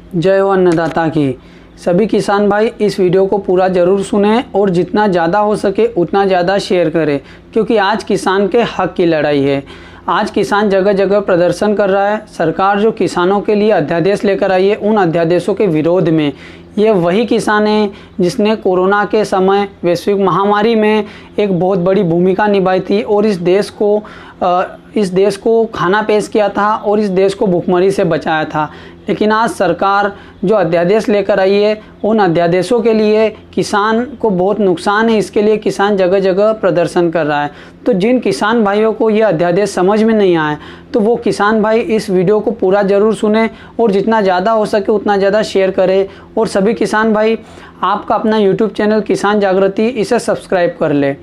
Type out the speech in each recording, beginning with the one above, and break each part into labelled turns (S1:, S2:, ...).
S1: जय हो अन्नदाता की। सभी किसान भाई इस वीडियो को पूरा ज़रूर सुनें और जितना ज़्यादा हो सके उतना ज़्यादा शेयर करें, क्योंकि आज किसान के हक की लड़ाई है। आज किसान जगह जगह प्रदर्शन कर रहा है। सरकार जो किसानों के लिए अध्यादेश लेकर आई है, उन अध्यादेशों के विरोध में ये वही किसान हैं जिसने कोरोना के समय वैश्विक महामारी में एक बहुत बड़ी भूमिका निभाई थी और इस देश को खाना पेश किया था और इस देश को भुखमरी से बचाया था। लेकिन आज सरकार जो अध्यादेश लेकर आई है, उन अध्यादेशों के लिए किसान को बहुत नुकसान है। इसके लिए किसान जगह जगह प्रदर्शन कर रहा है। तो जिन किसान भाइयों को ये अध्यादेश समझ में नहीं आए, तो वो किसान भाई इस वीडियो को पूरा ज़रूर सुने और जितना ज़्यादा हो सके उतना ज़्यादा शेयर करें। और सभी किसान भाई आपका अपना यूट्यूब चैनल किसान जागृति, इसे सब्सक्राइब कर ले।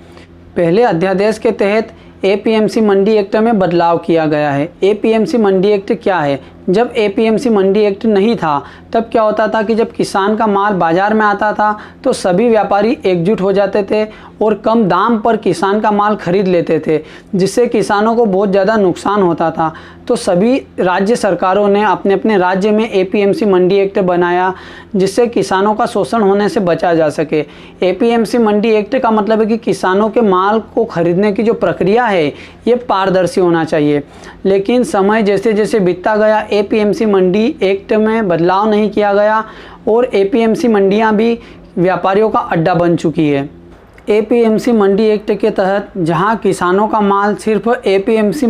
S1: पहले अध्यादेश के तहत एपीएमसी मंडी एक्ट में बदलाव किया गया है। एपीएमसी मंडी एक्ट क्या है? जब एपीएमसी मंडी एक्ट नहीं था तब क्या होता था कि जब किसान का माल बाज़ार में आता था तो सभी व्यापारी एकजुट हो जाते थे और कम दाम पर किसान का माल खरीद लेते थे, जिससे किसानों को बहुत ज़्यादा नुकसान होता था। तो सभी राज्य सरकारों ने अपने अपने राज्य में एपीएमसी मंडी एक्ट बनाया, जिससे किसानों का शोषण होने से बचा जा सके। एपीएमसी मंडी एक्ट का मतलब है कि किसानों के माल को खरीदने की जो प्रक्रिया है ये पारदर्शी होना चाहिए। लेकिन समय जैसे जैसे बीतता गया, एपीएमसी मंडी एक्ट में बदलाव नहीं किया गया और एपीएमसी मंडियां भी व्यापारियों का अड्डा बन चुकी है। एपीएमसी मंडी एक्ट के तहत जहां किसानों का माल सिर्फ एपीएमसी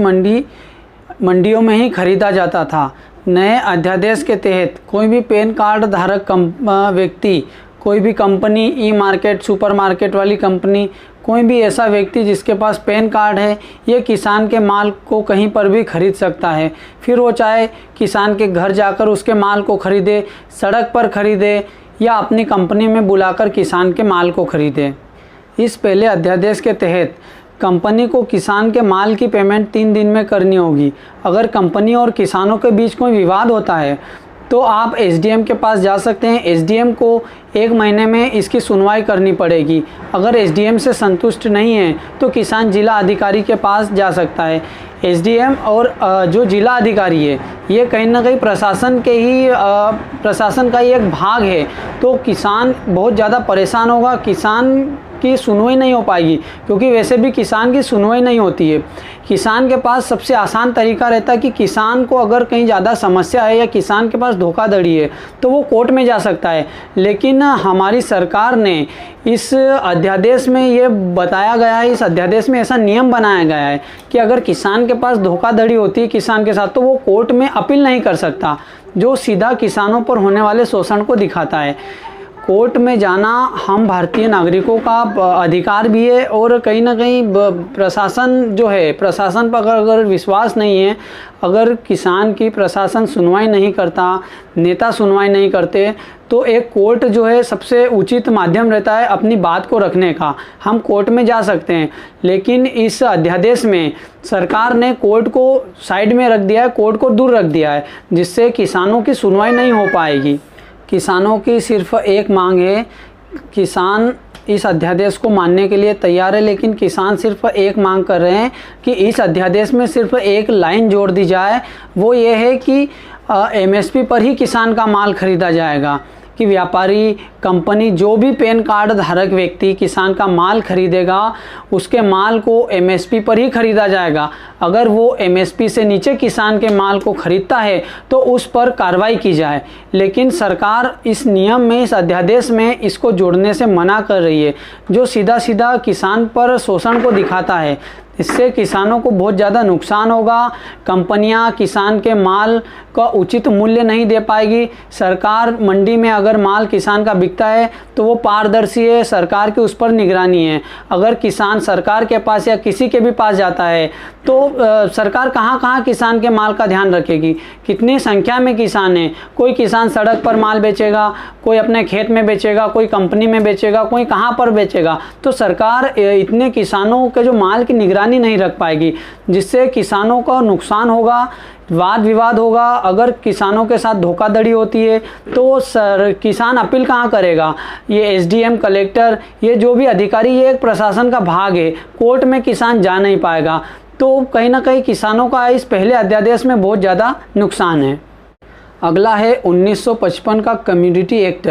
S1: मंडियों में ही खरीदा जाता था, नए अध्यादेश के तहत कोई भी पैन कार्ड धारक व्यक्ति, कोई भी कंपनी, ई मार्केट, सुपर मार्केट वाली कंपनी, कोई भी ऐसा व्यक्ति जिसके पास पैन कार्ड है, ये किसान के माल को कहीं पर भी खरीद सकता है। फिर वो चाहे किसान के घर जाकर उसके माल को खरीदे, सड़क पर खरीदे या अपनी कंपनी में बुलाकर किसान के माल को खरीदे। इस पहले अध्यादेश के तहत कंपनी को किसान के माल की पेमेंट 3 दिन में करनी होगी। अगर कंपनी और किसानों के बीच कोई विवाद होता है तो आप एसडीएम के पास जा सकते हैं। एसडीएम को 1 महीने में इसकी सुनवाई करनी पड़ेगी। अगर एसडीएम से संतुष्ट नहीं है तो किसान जिला अधिकारी के पास जा सकता है। एसडीएम और जो जिला अधिकारी है ये कहीं ना कहीं प्रशासन का ही एक भाग है। तो किसान बहुत ज़्यादा परेशान होगा, किसान की सुनवाई नहीं हो पाएगी, क्योंकि वैसे भी किसान की सुनवाई नहीं होती है। किसान के पास सबसे आसान तरीका रहता है कि किसान को अगर कहीं ज़्यादा समस्या है या किसान के पास धोखाधड़ी है तो वो कोर्ट में जा सकता है। लेकिन हमारी सरकार ने इस अध्यादेश में ये बताया गया है, इस अध्यादेश में ऐसा नियम बनाया गया है कि अगर किसान के पास धोखाधड़ी होती है किसान के साथ, तो वो कोर्ट में अपील नहीं कर सकता, जो सीधा किसानों पर होने वाले शोषण को दिखाता है। कोर्ट में जाना हम भारतीय नागरिकों का अधिकार भी है और कहीं ना कहीं प्रशासन जो है, प्रशासन पर अगर विश्वास नहीं है, अगर किसान की प्रशासन सुनवाई नहीं करता, नेता सुनवाई नहीं करते, तो एक कोर्ट जो है सबसे उचित माध्यम रहता है अपनी बात को रखने का। हम कोर्ट में जा सकते हैं, लेकिन इस अध्यादेश में सरकार ने कोर्ट को साइड में रख दिया है, कोर्ट को दूर रख दिया है, जिससे किसानों की सुनवाई नहीं हो पाएगी। किसानों की सिर्फ एक मांग है, किसान इस अध्यादेश को मानने के लिए तैयार है, लेकिन किसान सिर्फ एक मांग कर रहे हैं कि इस अध्यादेश में सिर्फ एक लाइन जोड़ दी जाए। वो ये है कि एमएसपी पर ही किसान का माल खरीदा जाएगा, कि व्यापारी, कंपनी, जो भी पैन कार्ड धारक व्यक्ति किसान का माल खरीदेगा उसके माल को एमएसपी पर ही खरीदा जाएगा। अगर वो एमएसपी से नीचे किसान के माल को खरीदता है तो उस पर कार्रवाई की जाए। लेकिन सरकार इस नियम में, इस अध्यादेश में इसको जोड़ने से मना कर रही है, जो सीधा सीधा किसान पर शोषण को दिखाता है। इससे किसानों को बहुत ज़्यादा नुकसान होगा। कंपनियां किसान के माल का उचित मूल्य नहीं दे पाएगी। सरकार मंडी में अगर माल किसान का बिकता है तो वो पारदर्शी है, सरकार की उस पर निगरानी है। अगर किसान सरकार के पास या किसी के भी पास जाता है तो सरकार कहाँ कहाँ किसान के माल का ध्यान रखेगी, कितनी संख्या में किसान है। कोई किसान सड़क पर माल बेचेगा, कोई अपने खेत में बेचेगा, कोई कंपनी में बेचेगा, कोई कहाँ पर बेचेगा। तो सरकार इतने किसानों के जो माल की निगरानी नहीं रख पाएगी, जिससे किसानों का नुकसान होगा, वाद विवाद होगा। अगर किसानों के साथ धोखाधड़ी होती है तो किसान अपील कहाँ करेगा? ये एसडीएम, कलेक्टर, ये जो भी अधिकारी, ये एक प्रशासन का भाग है। कोर्ट में किसान जा नहीं पाएगा। तो कहीं ना कहीं किसानों का इस पहले अध्यादेश में बहुत ज़्यादा नुकसान है। अगला है 1955 का कम्युनिटी एक्ट,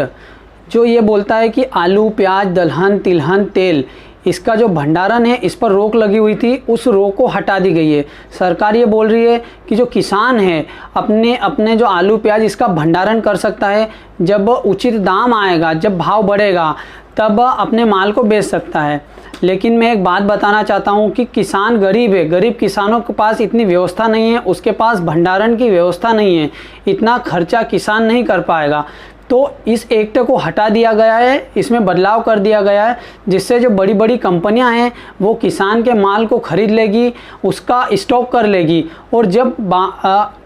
S1: जो ये बोलता है कि आलू, प्याज, दलहन, तिलहन, तेल, इसका जो भंडारण है इस पर रोक लगी हुई थी, उस रोक को हटा दी गई है। सरकार ये बोल रही है कि जो किसान है अपने जो आलू प्याज इसका भंडारण कर सकता है, जब उचित दाम आएगा, जब भाव बढ़ेगा तब अपने माल को बेच सकता है। लेकिन मैं एक बात बताना चाहता हूँ कि किसान गरीब है, गरीब किसानों के पास इतनी व्यवस्था नहीं है, उसके पास भंडारण की व्यवस्था नहीं है, इतना खर्चा किसान नहीं कर पाएगा। तो इस एक्ट को हटा दिया गया है, इसमें बदलाव कर दिया गया है, जिससे जो बड़ी बड़ी कंपनियां हैं वो किसान के माल को खरीद लेगी, उसका स्टॉक कर लेगी और जब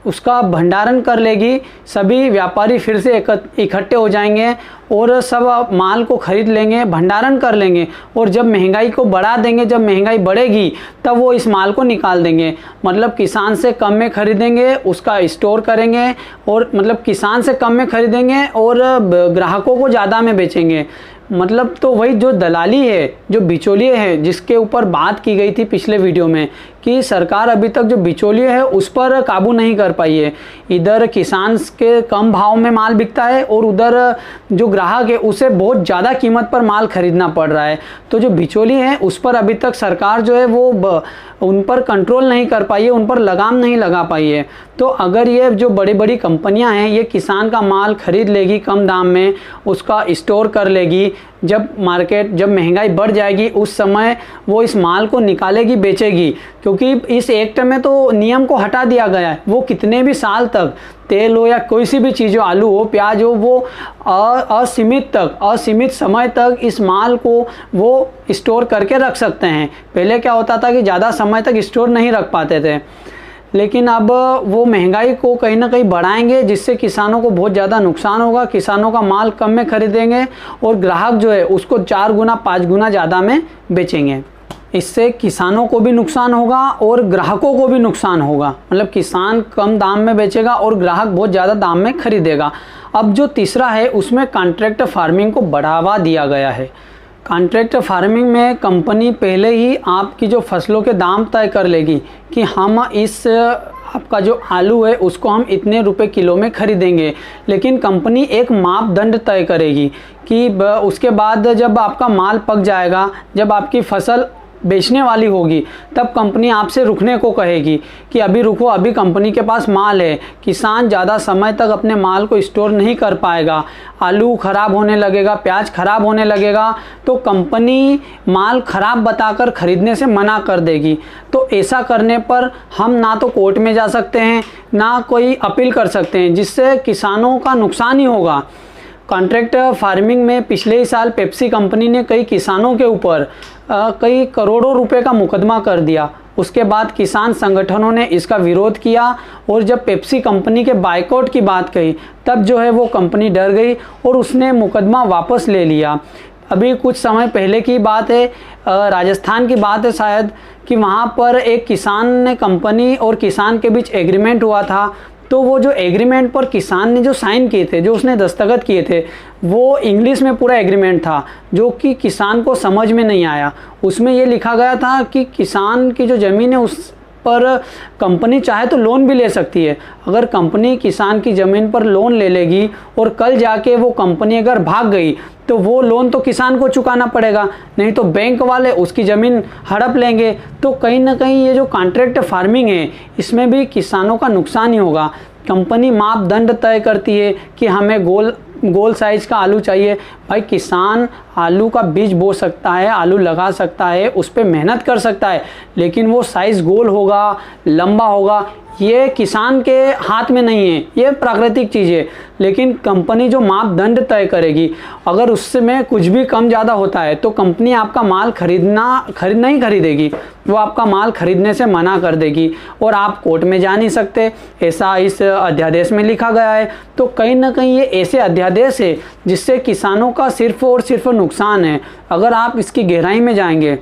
S1: उसका भंडारण कर लेगी, सभी व्यापारी फिर से इकट्ठे हो जाएंगे और सब माल को खरीद लेंगे, भंडारण कर लेंगे और जब महंगाई को बढ़ा देंगे, जब महंगाई बढ़ेगी तब वो इस माल को निकाल देंगे। मतलब किसान से कम में खरीदेंगे, उसका स्टोर करेंगे और मतलब किसान से कम में खरीदेंगे और ग्राहकों को ज़्यादा में बेचेंगे। मतलब तो वही जो दलाली है, जो बिचौलिए है, जिसके ऊपर बात की गई थी पिछले वीडियो में कि सरकार अभी तक जो बिचौलिए है उस पर काबू नहीं कर पाई है। इधर किसान के कम भाव में माल बिकता है और उधर जो ग्राहक है उसे बहुत ज़्यादा कीमत पर माल खरीदना पड़ रहा है। तो जो बिचौलिए हैं उस पर अभी तक सरकार जो है वो उन पर कंट्रोल नहीं कर पाई है, उन पर लगाम नहीं लगा पाई है। तो अगर ये जो बड़ी बड़ी कंपनियां हैं ये किसान का माल खरीद लेगी कम दाम में, उसका स्टोर कर लेगी, जब महंगाई बढ़ जाएगी उस समय वो इस माल को निकालेगी, बेचेगी। क्योंकि इस एक्ट में तो नियम को हटा दिया गया है, वो कितने भी साल तक तेल हो या कोई सी भी चीज़ हो, आलू हो, प्याज हो, वो असीमित समय तक इस माल को वो स्टोर करके रख सकते हैं। पहले क्या होता था कि ज़्यादा समय तक स्टोर नहीं रख पाते थे, लेकिन अब वो महंगाई को कहीं ना कहीं बढ़ाएंगे, जिससे किसानों को बहुत ज़्यादा नुकसान होगा। किसानों का माल कम में खरीदेंगे और ग्राहक जो है उसको 4 गुना 5 गुना ज़्यादा में बेचेंगे। इससे किसानों को भी नुकसान होगा और ग्राहकों को भी नुकसान होगा। मतलब किसान कम दाम में बेचेगा और ग्राहक बहुत ज़्यादा दाम में खरीदेगा। अब जो तीसरा है उसमें कॉन्ट्रैक्ट फार्मिंग को बढ़ावा दिया गया है। कॉन्ट्रैक्ट फार्मिंग में कंपनी पहले ही आपकी जो फसलों के दाम तय कर लेगी कि हम आपका जो आलू है उसको हम इतने रुपए किलो में खरीदेंगे, लेकिन कंपनी एक मापदंड तय करेगी कि उसके बाद जब आपका माल पक जाएगा, जब आपकी फसल बेचने वाली होगी, तब कंपनी आपसे रुकने को कहेगी कि अभी रुको, अभी कंपनी के पास माल है। किसान ज़्यादा समय तक अपने माल को स्टोर नहीं कर पाएगा, आलू ख़राब होने लगेगा, प्याज ख़राब होने लगेगा, तो कंपनी माल ख़राब बताकर ख़रीदने से मना कर देगी। तो ऐसा करने पर हम ना तो कोर्ट में जा सकते हैं, ना कोई अपील कर सकते हैं, जिससे किसानों का नुकसान ही होगा। कॉन्ट्रैक्ट फार्मिंग में पिछले ही साल पेप्सी कंपनी ने कई किसानों के ऊपर कई करोड़ों रुपए का मुकदमा कर दिया। उसके बाद किसान संगठनों ने इसका विरोध किया और जब पेप्सी कंपनी के बायकॉट की बात कही, तब जो है वो कंपनी डर गई और उसने मुकदमा वापस ले लिया। अभी कुछ समय पहले की बात है, राजस्थान की बात है शायद, कि वहाँ पर एक किसान ने कंपनी और किसान के बीच एग्रीमेंट हुआ था। तो वो जो एग्रीमेंट पर किसान ने जो साइन किए थे, जो उसने दस्तखत किए थे, वो इंग्लिश में पूरा एग्रीमेंट था, जो कि किसान को समझ में नहीं आया। उसमें ये लिखा गया था कि किसान की जो ज़मीन है उस पर कंपनी चाहे तो लोन भी ले सकती है। अगर कंपनी किसान की ज़मीन पर लोन ले लेगी और कल जाके वो कंपनी अगर भाग गई, तो वो लोन तो किसान को चुकाना पड़ेगा, नहीं तो बैंक वाले उसकी ज़मीन हड़प लेंगे। तो कहीं ना कहीं ये जो कॉन्ट्रैक्ट फार्मिंग है, इसमें भी किसानों का नुकसान ही होगा। कंपनी मापदंड तय करती है कि हमें गोल साइज का आलू चाहिए। भाई किसान आलू का बीज बो सकता है, आलू लगा सकता है, उस पर मेहनत कर सकता है, लेकिन वो साइज़ गोल होगा, लंबा होगा, ये किसान के हाथ में नहीं है, ये प्राकृतिक चीज़ है। लेकिन कंपनी जो मापदंड तय करेगी, अगर उसमें कुछ भी कम ज़्यादा होता है तो कंपनी आपका माल नहीं खरीदेगी, वो आपका माल खरीदने से मना कर देगी और आप कोर्ट में जा नहीं सकते, ऐसा इस अध्यादेश में लिखा गया है। तो कहीं ना कहीं ये ऐसे अध्यादेश है जिससे किसानों का सिर्फ और सिर्फ नुकसान है। अगर आप इसकी गहराई में जाएंगे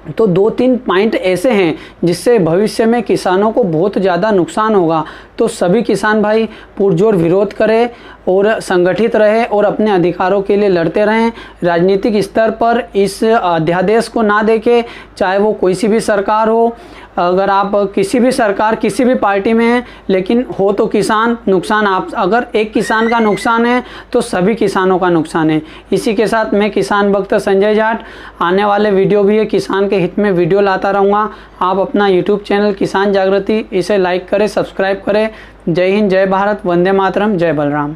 S1: तो 2-3 पॉइंट ऐसे हैं जिससे भविष्य में किसानों को बहुत ज़्यादा नुकसान होगा। तो सभी किसान भाई पुरजोर विरोध करें और संगठित रहें और अपने अधिकारों के लिए लड़ते रहें। राजनीतिक स्तर पर इस अध्यादेश को ना देखें, चाहे वो कोई सी भी सरकार हो। अगर आप किसी भी सरकार किसी भी पार्टी में हैं, लेकिन हो तो किसान नुकसान आप, अगर एक किसान का नुकसान है तो सभी किसानों का नुकसान है। इसी के साथ मैं किसान भक्त संजय जाट, आने वाले वीडियो भी है किसान के हित में वीडियो लाता रहूँगा। आप अपना यूट्यूब चैनल किसान जागृति इसे लाइक करें, सब्सक्राइब करें। जय हिंद, जय भारत, वंदे मातरम, जय बलराम।